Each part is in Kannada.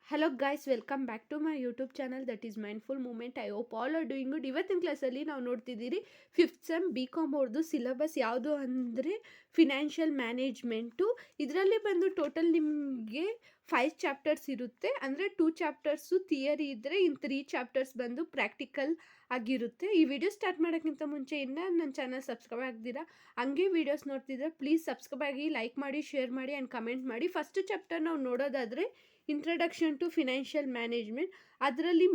Hello guys, welcome back to my YouTube channel that is Mindful Moment. I hope all are doing good. ಇವತ್ತಿನ ಕ್ಲಾಸಲ್ಲಿ ನಾವು ನೋಡ್ತಿದ್ದೀರಿ ಫಿಫ್ತ್ ಸೆಮ್ ಬಿ ಕಾಮ್ ಅವ್ರದ್ದು ಸಿಲೆಬಸ್ ಯಾವುದು ಅಂದರೆ ಫಿನಾನ್ಷಿಯಲ್ ಮ್ಯಾನೇಜ್ಮೆಂಟು. ಇದರಲ್ಲಿ ಬಂದು ಟೋಟಲ್ ನಿಮಗೆ 5 ಚಾಪ್ಟರ್ಸ್ ಇರುತ್ತೆ. ಅಂದರೆ 2 ಚಾಪ್ಟರ್ಸು ಥಿಯರಿ ಇದ್ದರೆ ಇನ್ನು 3 ಚಾಪ್ಟರ್ಸ್ ಬಂದು ಪ್ರಾಕ್ಟಿಕಲ್ ಆಗಿರುತ್ತೆ. ಈ ವಿಡಿಯೋ ಸ್ಟಾರ್ಟ್ ಮಾಡೋಕ್ಕಿಂತ ಮುಂಚೆ ಇನ್ನೂ ನನ್ನ ಚಾನಲ್ ಸಬ್ಸ್ಕ್ರೈಬ್ ಆಗ್ದಿರಾ ಹಂಗೆ ವೀಡಿಯೋಸ್ ನೋಡ್ತಿದ್ರೆ ಪ್ಲೀಸ್ ಸಬ್ಸ್ಕ್ರೈಬ್ ಆಗಿ, ಲೈಕ್ ಮಾಡಿ, ಶೇರ್ ಮಾಡಿ ಆ್ಯಂಡ್ ಕಮೆಂಟ್ ಮಾಡಿ. ಫಸ್ಟ್ ಚಾಪ್ಟರ್ ನಾವು ನೋಡೋದಾದರೆ ಇಂಟ್ರಡಕ್ಷನ್ ಟು ಫಿನಾನ್ಷಿಯಲ್ ಮ್ಯಾನೇಜ್ಮೆಂಟ್. ಅದರಲ್ಲಿ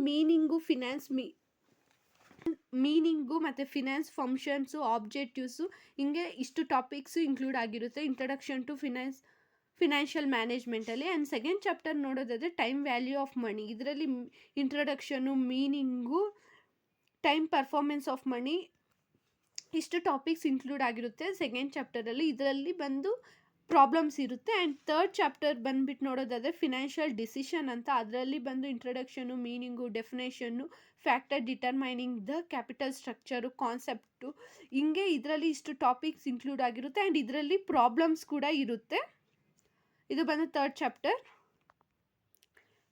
ಮೀನಿಂಗು ಮತ್ತು ಫಿನಾನ್ಸ್ ಫಂಕ್ಷನ್ಸು, ಆಬ್ಜೆಕ್ಟಿವ್ಸು, ಹಿಂಗೆ ಇಷ್ಟು ಟಾಪಿಕ್ಸು ಇನ್ಕ್ಲೂಡ್ ಆಗಿರುತ್ತೆ ಇಂಟ್ರಡಕ್ಷನ್ ಟು ಫಿನಾನ್ಷಿಯಲ್ ಮ್ಯಾನೇಜ್ಮೆಂಟಲ್ಲಿ. ಆ್ಯಂಡ್ ಸೆಕೆಂಡ್ ಚಾಪ್ಟರ್ ನೋಡೋದಾದರೆ ಟೈಮ್ ವ್ಯಾಲ್ಯೂ ಆಫ್ ಮನಿ. ಇದರಲ್ಲಿ introduction, meaning, time performance of money, ಇಷ್ಟು ಟಾಪಿಕ್ಸ್ ಇನ್ಕ್ಲೂಡ್ ಆಗಿರುತ್ತೆ ಸೆಕೆಂಡ್ ಚಾಪ್ಟರಲ್ಲಿ. ಇದರಲ್ಲಿ ಬಂದು ಪ್ರಾಬ್ಲಮ್ಸ್ ಇರುತ್ತೆ. ಆ್ಯಂಡ್ ಥರ್ಡ್ ಚಾಪ್ಟರ್ ಬಂದುಬಿಟ್ಟು ನೋಡೋದಾದರೆ ಫಿನಾನ್ಷಿಯಲ್ ಡಿಸಿಷನ್ ಅಂತ. ಅದರಲ್ಲಿ ಬಂದು introduction, meaning, definition, factor determining the capital structure, concept, ಹಿಂಗೆ ಇದರಲ್ಲಿ ಇಷ್ಟು ಟಾಪಿಕ್ಸ್ ಇನ್ಕ್ಲೂಡ್ ಆಗಿರುತ್ತೆ. ಆ್ಯಂಡ್ ಇದರಲ್ಲಿ ಪ್ರಾಬ್ಲಮ್ಸ್ ಕೂಡ ಇರುತ್ತೆ. ಇದು ಬಂದು third chapter.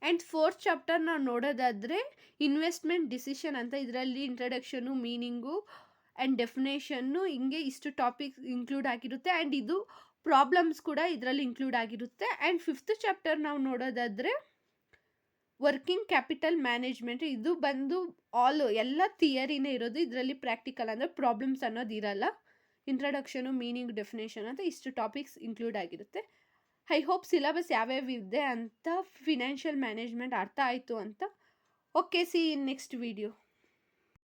And fourth chapter ನಾವು ನೋಡೋದಾದರೆ ಇನ್ವೆಸ್ಟ್ಮೆಂಟ್ ಡಿಸಿಷನ್ ಅಂತ. ಇದರಲ್ಲಿ ಇಂಟ್ರಡಕ್ಷನು, ಮೀನಿಂಗು ಆ್ಯಂಡ್ ಡೆಫಿನೇಷನ್ನು, ಹಿಂಗೆ ಇಷ್ಟು ಟಾಪಿಕ್ಸ್ ಇನ್ಕ್ಲೂಡ್ ಆಗಿರುತ್ತೆ. ಆ್ಯಂಡ್ ಇದು ಪ್ರಾಬ್ಲಮ್ಸ್ ಕೂಡ ಇದರಲ್ಲಿ ಇನ್ಕ್ಲೂಡ್ ಆಗಿರುತ್ತೆ. ಆ್ಯಂಡ್ ಫಿಫ್ತ್ ಚಾಪ್ಟರ್ ನಾವು ನೋಡೋದಾದರೆ ವರ್ಕಿಂಗ್ ಕ್ಯಾಪಿಟಲ್ ಮ್ಯಾನೇಜ್ಮೆಂಟ್. ಇದು ಬಂದು ಎಲ್ಲ ಥಿಯರಿನೇ ಇರೋದು. ಇದರಲ್ಲಿ ಪ್ರಾಕ್ಟಿಕಲ್ ಅಂದರೆ ಪ್ರಾಬ್ಲಮ್ಸ್ ಅನ್ನೋದು ಇರಲ್ಲ. ಇಂಟ್ರಡಕ್ಷನು, ಮೀನಿಂಗ್, ಡೆಫಿನೇಷನ್ ಅಂತ ಇಷ್ಟು ಟಾಪಿಕ್ಸ್ ಇನ್ಕ್ಲೂಡ್ ಆಗಿರುತ್ತೆ. ಐ ಹೋಪ್ ಸಿಲೆಬಸ್ ಯಾವ್ಯಾವ ಇದೆ ಅಂತ, ಫಿನಾನ್ಷಿಯಲ್ ಮ್ಯಾನೇಜ್ಮೆಂಟ್ ಅರ್ಥ ಆಯಿತು ಅಂತ. ಓಕೆ, ಸಿ ಇನ್ ನೆಕ್ಸ್ಟ್ ವಿಡಿಯೋ.